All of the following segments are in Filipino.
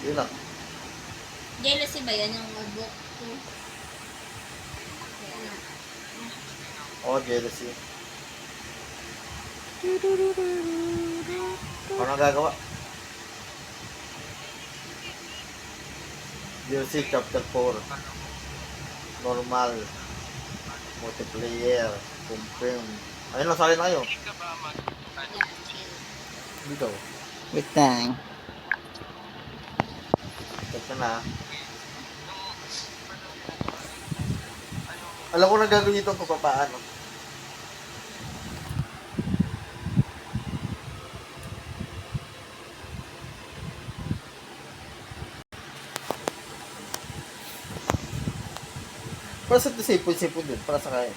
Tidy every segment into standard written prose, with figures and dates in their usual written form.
Yun lang. Jealousy ba yan yung book 2? Oo, jealousy. Ano gagawa? Jealousy chapter 4. Normal. Multiplayer. Confirm. Ayun lang, sali na kayo. Dito. Wait lang. Check ka na. Alam ko na gagawin dito kung paano. Para sa sipon din. Para sa kaya.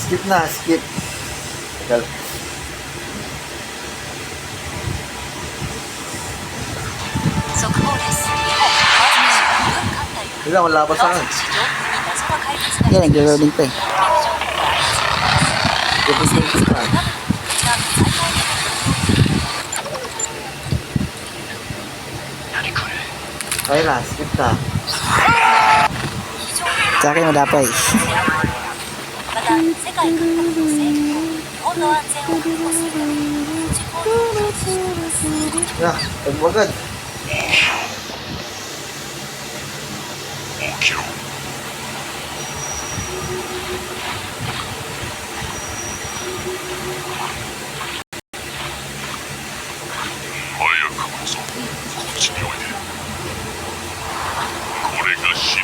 Skip na, skip. Tagal. Hindi lang, wala pa sa akin. Yan, nagre-rolling pa eh. Skip na. Ayun na, skip na. Sa akin wala pa eh. また世界各国の政府も日本の安全を確保するため自己を表示しています Na, huwag mo agad. 起きろ。早くこそこっちにおいで。これが白い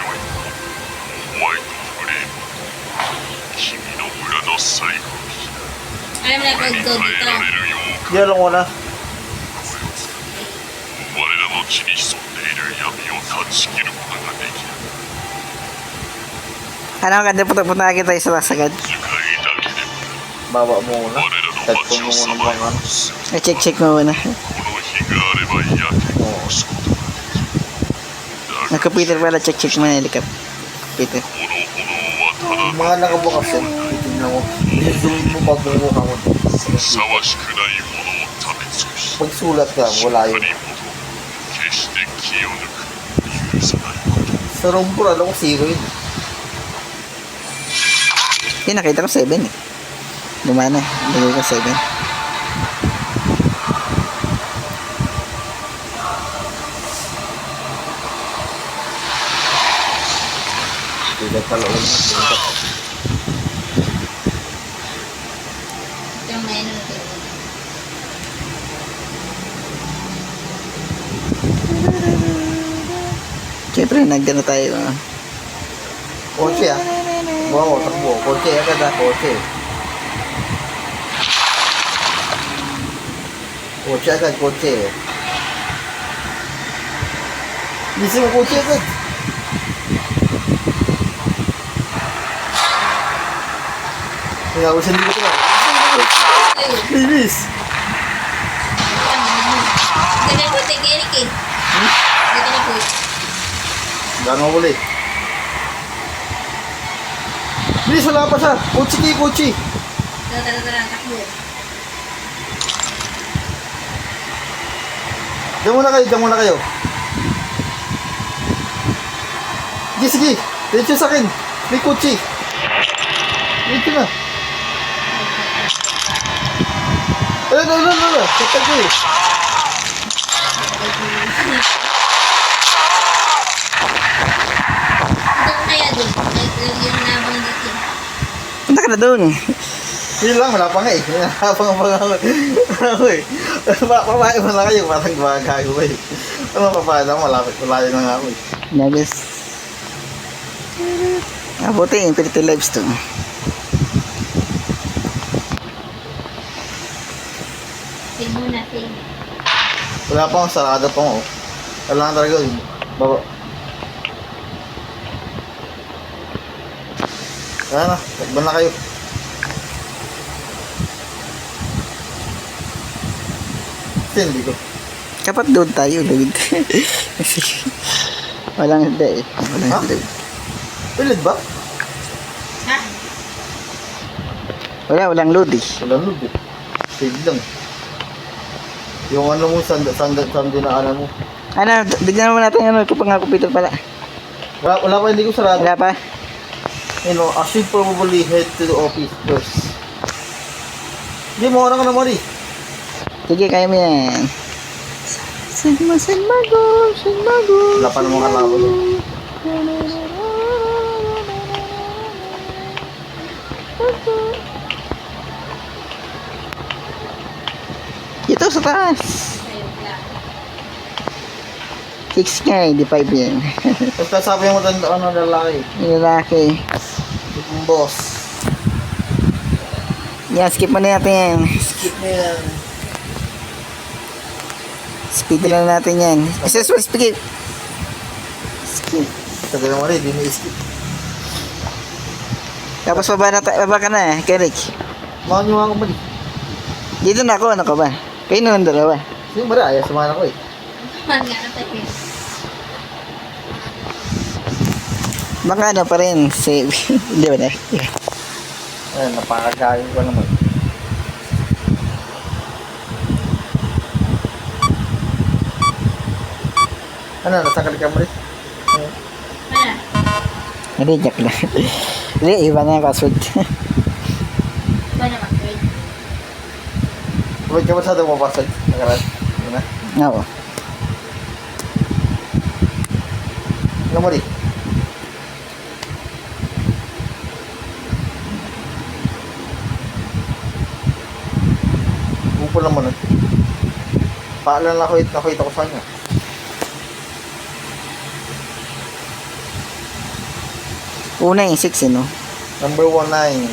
ホワイトフレーム。君の裏の最後の日だ。 Alam mo na 耐え pag-go ら dito. れるよう Di alam ko na. 我らの血に潜んでいる闇を断ち切ることができる。 Ano, ganda punta lagi tayo sa Lasagad. 世界だけでも Baba mo muna. 我らの Headphone 町 mo を muna さ mga まよ ano. うすべて I-check mo muna. この火があれば焼け殺すことができる。だが Nagka-Peter pala, check mo na helicopter. Peter. この炎は Mga nakabukas yan. Titignan mo. Zoom mo pag bumuka mo. ただふさわしくないものを食べ尽くし Pag sulat ka, wala 他 yun. に戻る決して気を抜く許さないこと Sa Rompur, alam ko zero yun. Eh, nakita ko 7 eh. Lumana, nagay ko 7. Tidak pala ulit. Yung may ano na Siyempre, nagdano tayo. Kotse ah. Wow, takbo. Kotse agad ah. Kotse. Kotse agad, kotse. Bisa mo kotse agad. Pinausan dito ko. Bilis! Ganda po, take Eric eh. Dito na po. Gano'n ulit. Bilis, wala pa siya. Kotse kayo, kotse. Tara, takbo. Diyan muna kayo. Sige. Diretso sa akin. May kotse. Diretso na. Ano. Tatag ko eh. Doon kaya doon. Yung nabang dito. Punta ka na dun. Yun lang, wala pa nga eh. Napang ako eh. Papain mo na kayo, parang gumagago eh. Ano papain lang, malayo na nga ako eh. Nagos. Buti, Infinity Lives to. Save muna, save. Wala pa akong sarado pa ako. Kailangan talaga yun. Baba. Kaya na, takban na kayo. Kasi hindi ko. Dapat doon tayo, Lloyd. Walang hindi eh. Walang Ha? hindi. Pilid ba? Ha? Walang load eh. Walang load eh. Save lang. Yung ano mo, sandinaanan mo. Ano, bigyan naman natin ano, kapag nga computer pala. Wala pa, hindi ko sarado. Wala pa? You know, I should probably head to the office first. Hindi mo, ano ka naman eh. Sige, kaya mo yan. Sigma go. Wala pa namang kalaban eh. Ito sa taas. 6 nga eh, di 5 yan. Tapos kasabi mo tanda ano lalaki. Yung lalaki. Yung boss. Yan, skip mo na natin yan. Skip na yan. Speed lang natin yan. Successful skip. Skip. Tagal naman eh, di na-skip. Tapos baba ka na, Kerik. Mahal nyo ako mali. Dito na ako, ano ka ba? Kayo na ng dalawa. Sige mara, ayaw samahan ako eh. Man nga na tayo. Baka ano pa rin, save. Hindi ba na? Ayun, napakagayo ko naman. Ano, nasakal ka mo rin? Ano? Hindi, jack lang. Hindi, iba na yung password. Ba naman, Fred? Huwag ka masyado mapasag. Nakaral. Ano na? Oo. Ano mo rin? Upo lang mo nun. Paalan na nakita ko sa kanya. Una yung 6 eh, no? Number 19.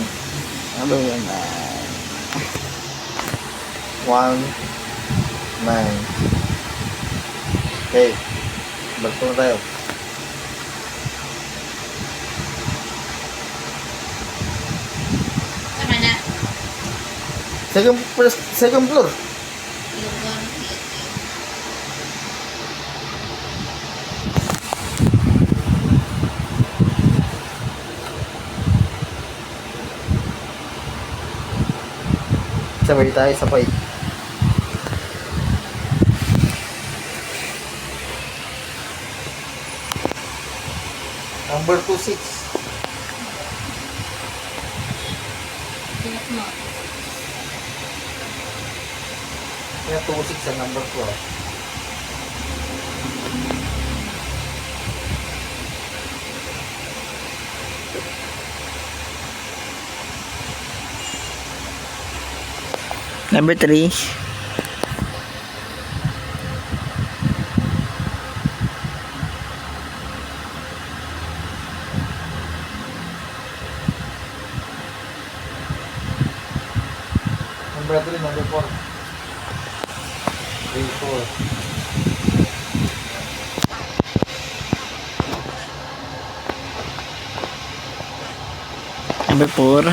Ano yun? 19. Okay. Balik na tayo. Tama na. Second floor. Yung gone. Sabay tayo, sabay. Number 26. Tinak mo. Yan, 26 ang number 2. Number 3. Number 3, number 4. 3, 4. Number 4.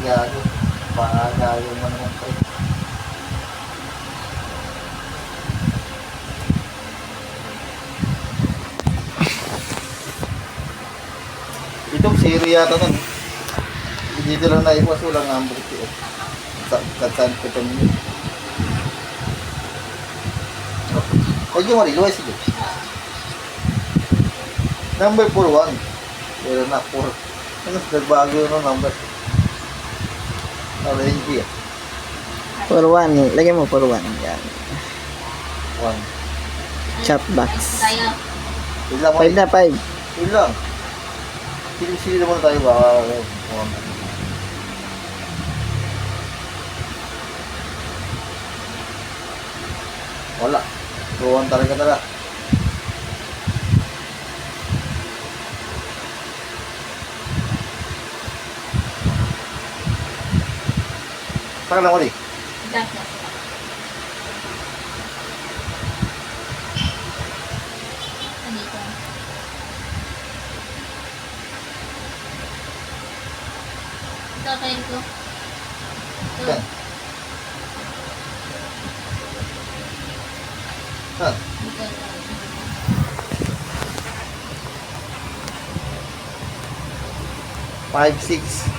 Gago. Pagago mo naman pa. Itong siri yata nun. Dito lang naipas, walang number 2. Saan ko ito nyo. Huwag yung mariluwa, sige. Number 4-1. Pero na 4. Ano, nagbago yun ang number. Orange ya. 4-1. Lagyan mo 4-1. Yan. 1. Chop box. Tayo. Ilang 5 na 5. Ilang. Sili naman tayo ba? Wala. Tuwan talaga talaga. Saka lang ulit. Black na. Andito. Ito, kain ko. Ito. Saan? Saan? Dito, ito. 5, 6.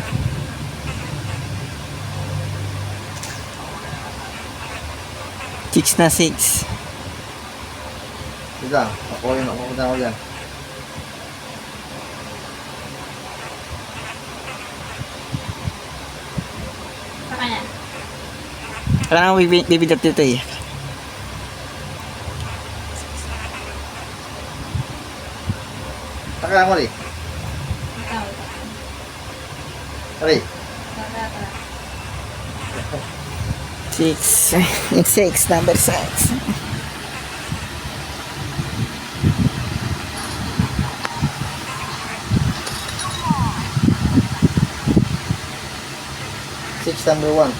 Six na six. Sige, ako na ako dyan. Saka na. Kailangan bibidot dito eh. Taka mo rin. Ikaw. Rin. Saka. Six. Yung six, number six. Six, number 1.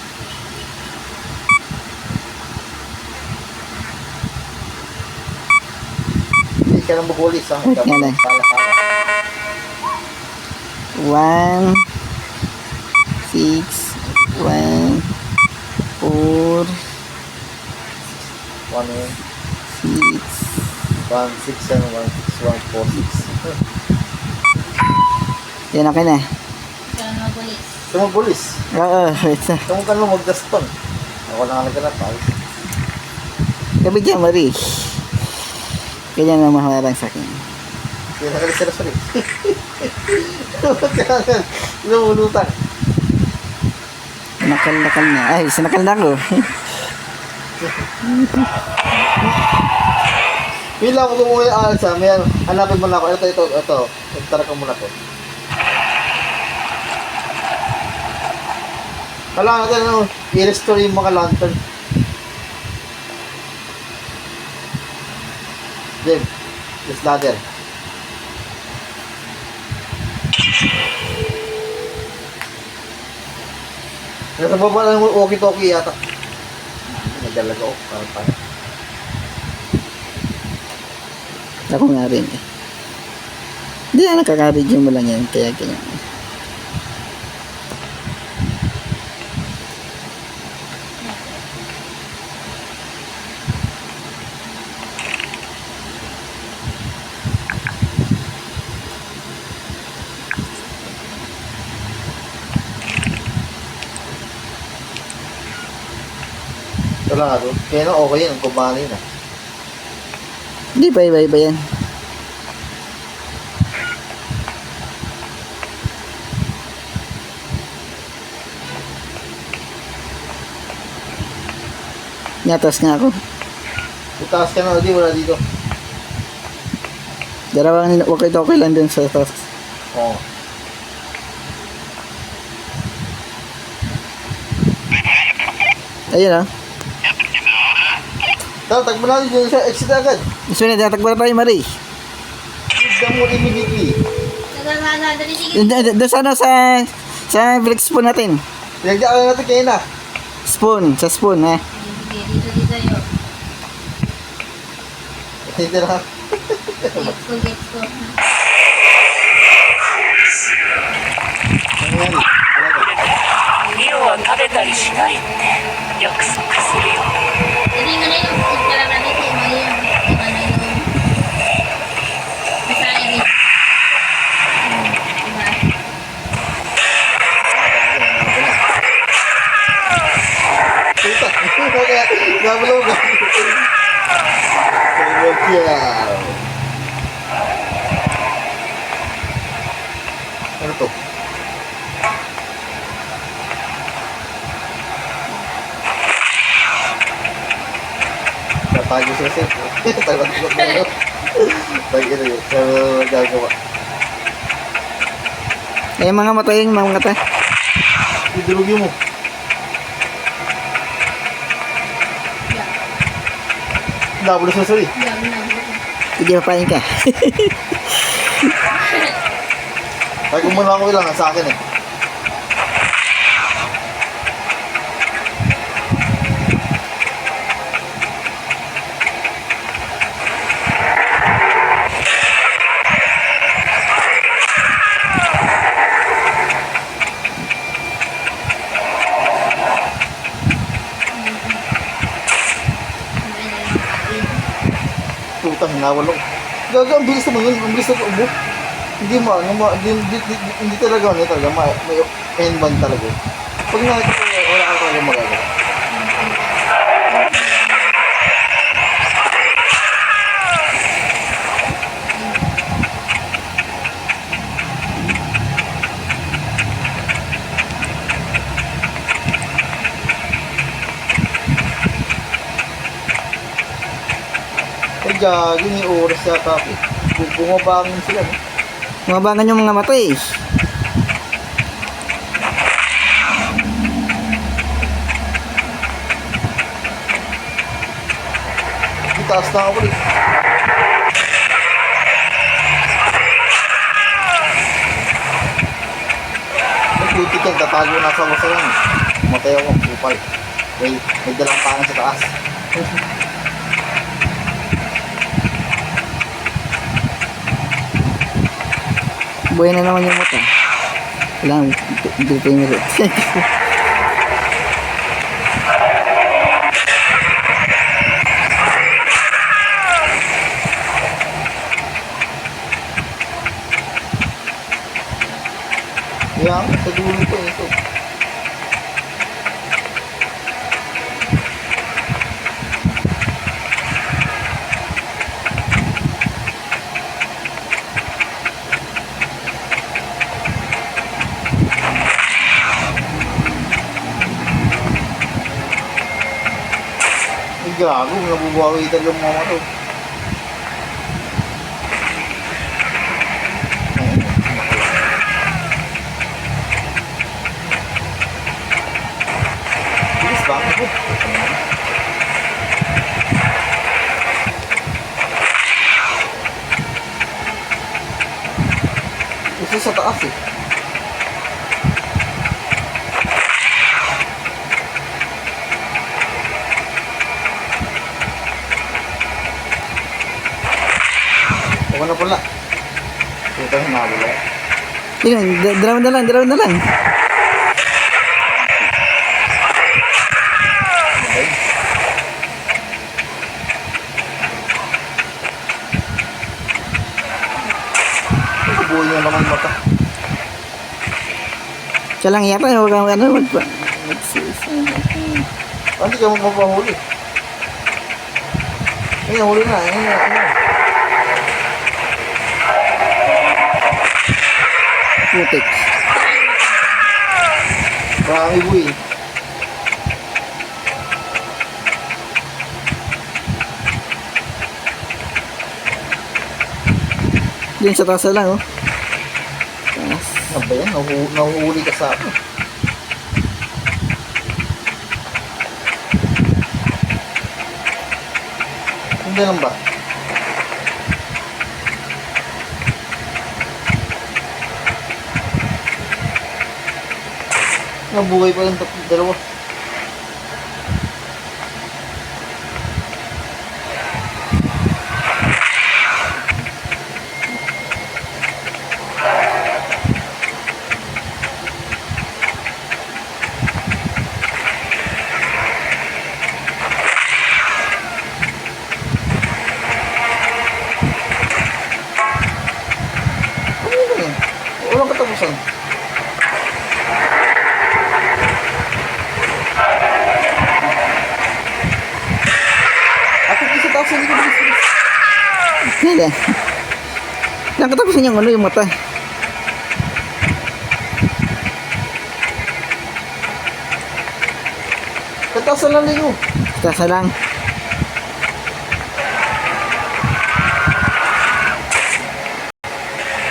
Hindi ka lang bubulis ha. Wait nga lang. One. Six. One. Four. 1, Six. 1, 6, 7, 1, 6, 1, 4, 6. Yan, okay na. Ikaw na magulis. Ito mo bulis. Oo, wait na. Ito mo ka lang magdaston. Ako na nagkanap ha. Kabigyan mo rin. Ganyan ang maharang sa akin. Kaya nakalis sila sorry. Kaya lumulutan. Nakal na. Ay, sinakal na ako. Pila ko kumuha yung alsa. May ano, hanapin mo na ako. Ito. Tara ko muna to. Kailangan natin ano, i-restore yung mga lantern. Jim, this ladder. Nasa baba lang yung walkie-talkie yata. Nagdalaga ako. Parang. Ako nga rin eh. Hindi na nakaka-video mo lang yan. Kaya ganyan. Ito lang ako. Kaya na okay yun. Ang kumani na. Hindi pa iba yan. Nyatas nga ako. Itaas ka na. Di wala dito. Dalawang okay lang dun sa taas. Oo. Ayun ah. Tara, tagpo natin dyan sa exit agad. Gusto na, tatagpo na tayo, Marie. Hit them more immediately. Nagagana. Dali, sige. Doon sa ano, sa brick spoon natin. Pinagdaan natin kayo na. Spoon, sa spoon ha. Sige, dito yun. Dito lang. Gets ko. Ano yan? ミオは食べたりしないって約束するよ Jadi mana yung kailangan natin mo yung ano yung masaya rin. Diba? Kita. Gabalaw ka. Kaya. Ano to? Natago siya siya. Tagot ko na yun. Tagin na yun. Kaya magagawa. Eh, mga matayang mga mata. Idulugin mo. Double sa sorry. Diyan na. Hindi mapain ka. Ay, kung muna ako ilang sa akin eh. Tutang nawalong. Gaga, ang bilis naman yun. Ang bilis na ubo. hindi talaga ano talaga, may end band talaga. Pag nakita ko, wala ka talaga magagawa. Ay, gagi, may oras yata ako. Bumabangin sila, no? Mabangan yung mga mata eh. Itaas na ako ulit. Nagputik yan, tatago na sa wasalan. Matay ako, upal. May dalang pangan sa taas. Buhay na naman yung mata. Kailangan, hindi ko yung ulit. Yan, sa dulo ko ito. Ay, gago, nabubuhawi talaga yung mga to. Bilis ba? Ako. Gusto sa taas eh. Ako na pala. Ito yung nabula. Yun, draw na lang, draw na lang. Okay. Buhay niya naman mata. Siya lang yata, huwag kang ano, Hindi ka magpapahuli. Ay, nahuli na. Ay, nahuli. putik. Marami buhay. Yun sa taas na lang, oh. Taas. Ano ba yan? Nahuhuli ka sa akin. Hindi lang ba? Nabuhay pa yung dalawa. Ano yun? Walang katapusan. Ako isa taas hindi ko bilis. Nada. Nakatapusan yung ano, yung mata. Kataas na lang ninyo. Taas na lang.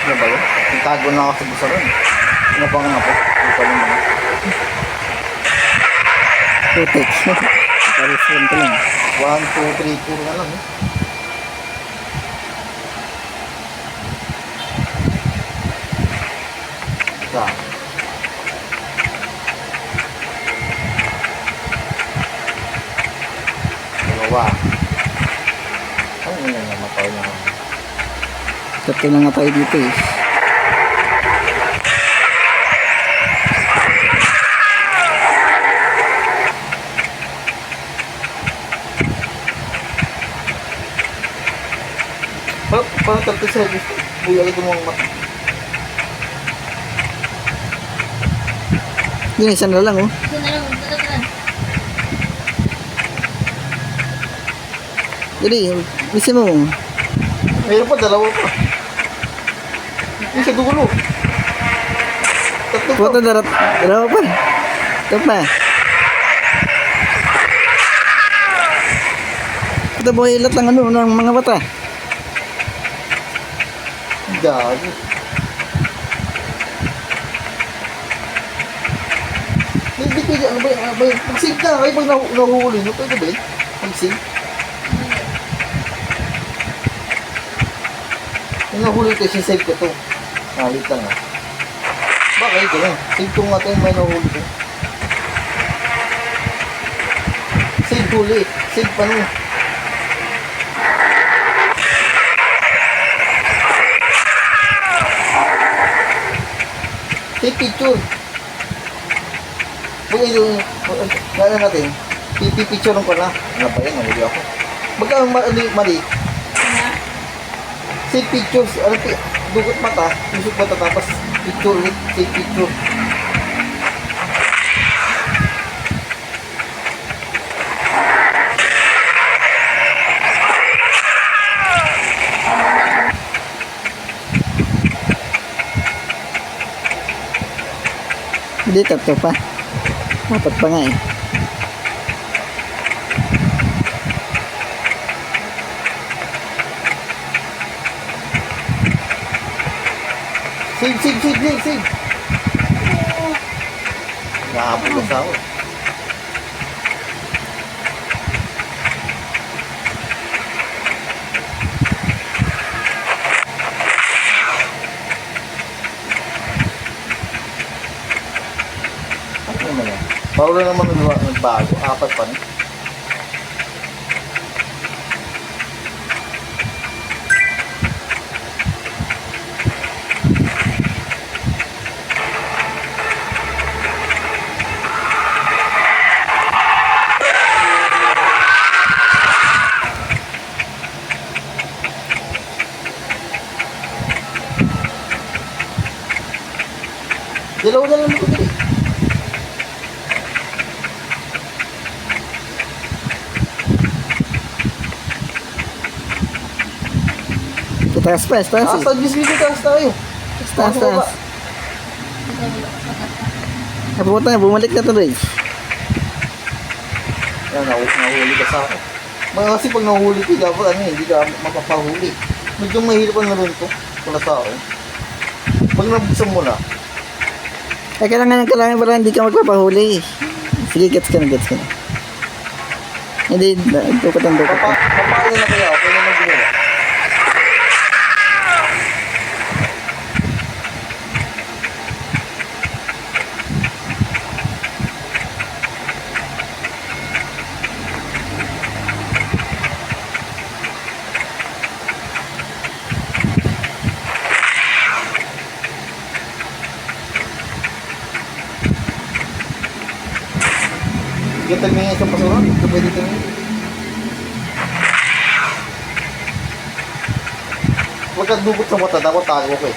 Ano ba yun? Itago na ako sa busaran. Ano pa nga po? Ano pa rin naman? Putik. Tapusan ko lang. 1, 2, 3, 4 na lang eh. Isa. Dalawa. Ano yun yung namatay na? Tatlo lang nga tayo dito eh. Parang 30 seconds. Buya ito mga mata. Yun, isa na lang, oh. Isa na lang, tara. Dali, bisa mo. Mayroon pa, dalawa pa. Yung sa dulo. Tatlo pa. Puta, dalawa pa. Ito pa. Ito mo ilat lang ano ng mga bata. Gago. Hindi pwede, ano ba yun? Mag-save ka, kayo pag nahuhuli nyo, pwede ba yun? Mag-save? Yung nahuli ko, sisave ko to. Wait lang ah. Baka ito lang. Save ko nga tayo may nahuli ko. Save huli. Save pa nun. Save picture. Pag ito, gano'n natin, pipicture ko na. Ano ba yan? Nahuli ako. Baka mali. Save pictures. Ano, dugot mata. Tusok mata tapos picture ulit. Save picture. Hindi, tatlo pa. Dapat pa nga eh. Save. Nakapulas ako. Ano naman yan? Bawal na naman nagbago. 4 pa rin. Dalawa na lang ito dali. Taas pa, taas eh. Taas tayo. Taas. Napunta na, bumalik na tuloy. Yan, nahuli ka sa akin. Kasi pag nahuli ko, dapat hindi ka mapapahuli. Medyo mahirap na rin ito. Pala sa akin. Pag nabuksan mo na, Ay, kailangan para hindi ka magpapahuli. Sige, gets ka na. Hindi, dukot. papaano na kaya ako? Kaya na ginawa. Sige, tumingin sa basura. Ito pwede tumingin. Huwag kang dubot sa mata. Dapat tago ko eh.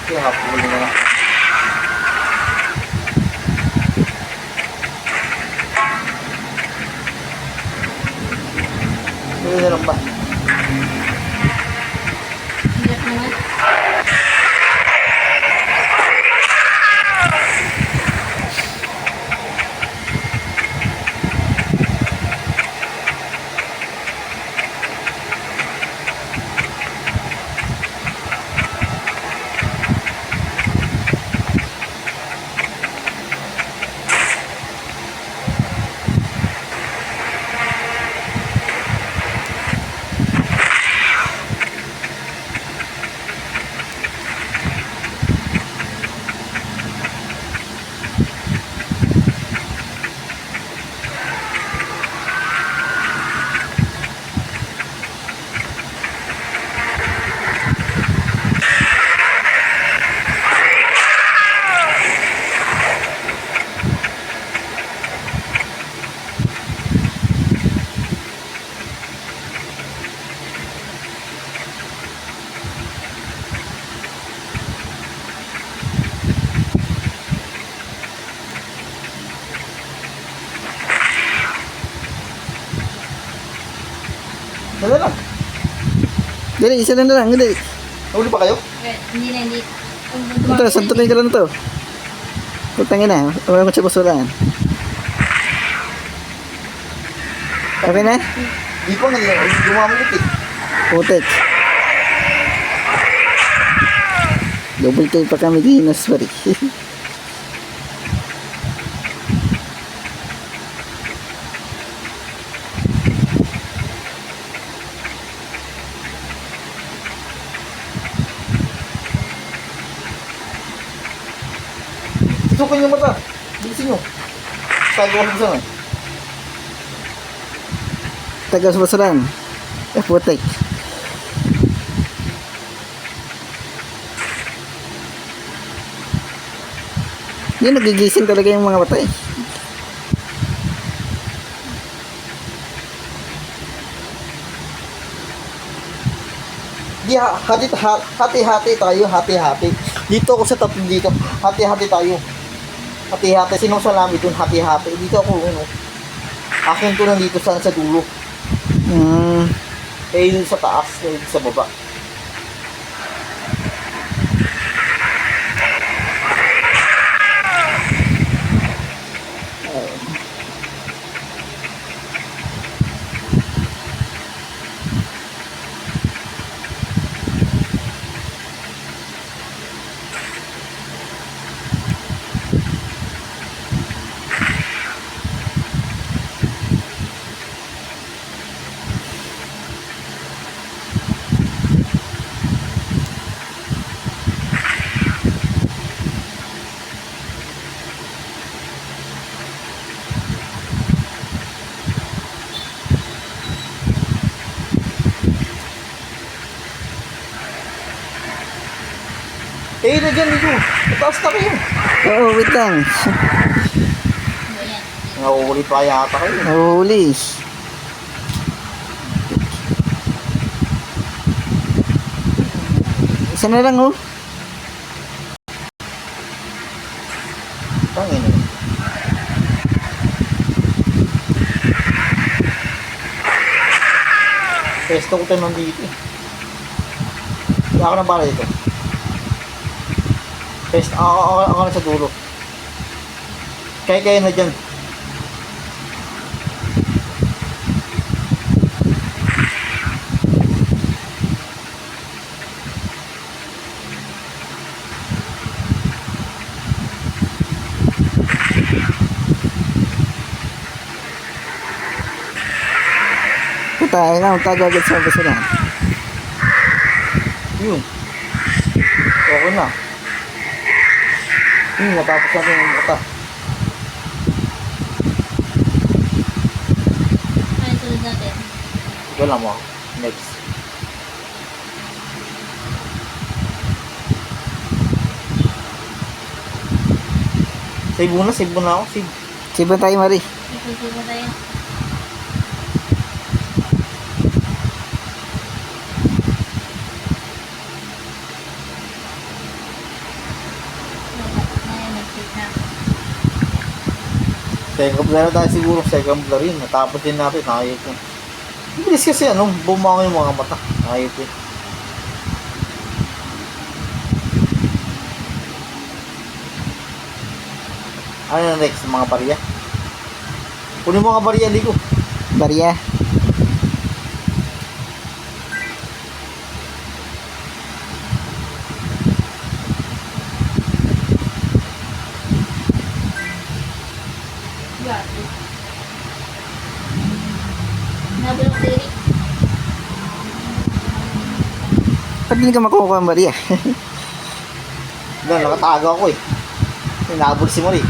Kaya hapon na nga. Hindi na lang ba? Hirap naman. Dala lang. Dali, isa na lang. Dali. Nahuli pa kayo? Hindi na, hindi. Ito, santukin ko lang ito. Putangin na. Wala ko siya basulaan. Okay na? Di pa nga, gumamit eh. Putek. Double kill pa kami di Naswari. Susukin yung mata. Bilisin nyo. Tagawa sa sana. Tagas basulaan. Putek. Yun, nagigising talaga yung mga mata eh. Di, hati-hati tayo, hati-hati. Dito ako sa tatlo dito. Hati-hati tayo. Hati-hati. Sinong salami dun? Hati-hati. Dito ako, ano. Akin to nandito sa dulo. Eh, dun sa taas. Eh, dun sa baba. Eh, na dyan dito. Mataas na kayo. Oo, wait lang. Ayan. Nahuli pa yata kayo. Nahuli. Isa na lang oh. Tangin. Pesto ko tayo nandito eh. Hindi ako na bala dito. Pesto, ako na sa dulo. Kaya na dyan. Puta, ikaw, tago agad sa basulaan. Yun. Okay na. Natapos natin yung mata. Ano sunod natin? Wala mo. Next. Save mo na ako. Save. Siba tayo, Mari. Ipusip mo tayo. Second blur na tayo siguro. Second blur yun. Natapos din natin. Nakayip yun. Bilis kasi bumango yung mga mata. Nakayip yun. Ano na next? Mga barya? Kunin mo mga barya, Ligo. Barya. Grabe. Nabulok si Eric. Ba't hindi ka makukuha ang barya? Doon, nakatago ako eh. Hinabol si Mori.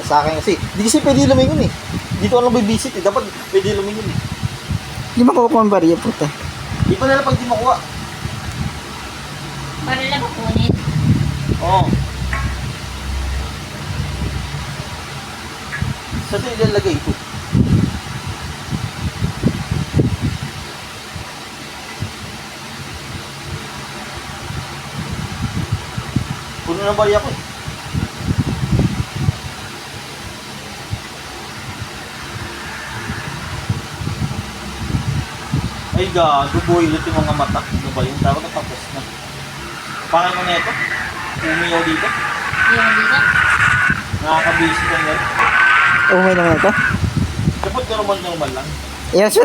Sa akin kasi, hindi kasi pwede lumingon eh. Dito ka lang bibisit eh. Dapat pwede lumingon eh. Hindi makukuha ang barya, puta. Di pa nila pag di makuha. Para lang makunin. Oo. Saan ito ilalagay ito? Puno na bali ako eh. Ay gago, buhilit yung mga mata. Ano ba yun? Dapat natapos na. Paano mo na ito? Umiyaw dito? Yung dito. Nakakabisi ka nga. Umay naman ito. Dapat normal lang. Yes,